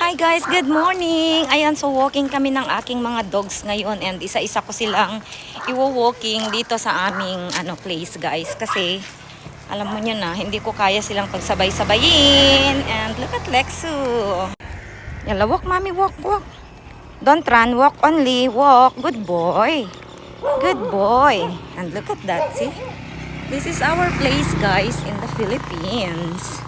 Hi guys, good morning! Ayan, so walking kami ng aking mga dogs ngayon and isa-isa ko silang iwo-walking dito sa aming place guys. Kasi alam mo nyo na, hindi ko kaya silang pagsabay-sabayin. And look at Lexu! Yala, walk mommy, walk, walk. Don't run, walk only, walk. Good boy. Good boy. And look at that, see? This is our place guys in the Philippines.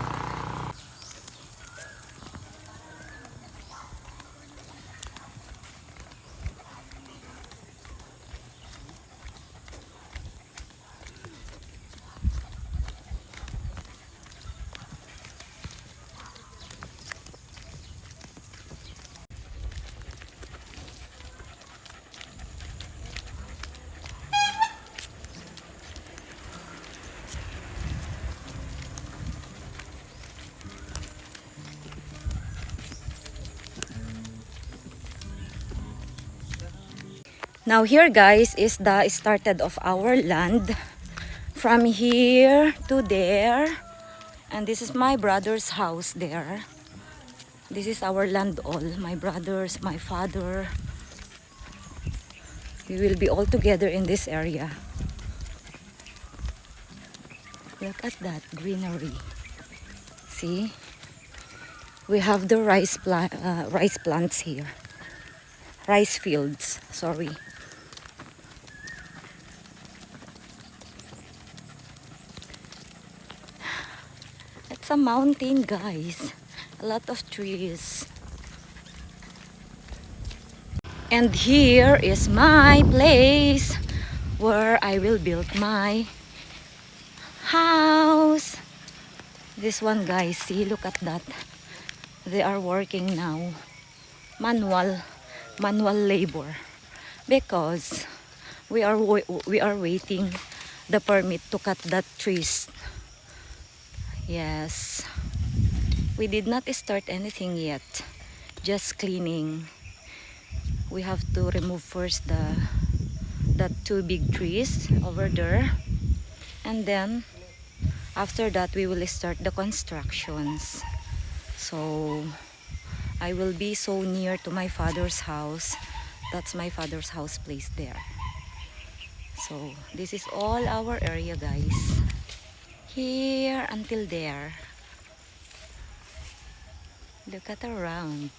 Now here guys is the started of our land. From here to there. And this is my brother's house there. This is our land all. My brothers, my father. We will be all together in this area. Look at that greenery. See? We have the rice plants here. Rice fields, sorry. It's a mountain, guys. A lot of trees. And here is my place where I will build my house. This one, guys, see, look at that. They are working now. Manual labor. Because we are waiting the permit to cut that trees. Yes, we did not start anything yet, just cleaning. We have to remove first that two big trees over there, and then after that we will start the constructions. So I will be so near to my father's house. That's my father's house place there. So this is all our area, guys. Here until there. Look at around.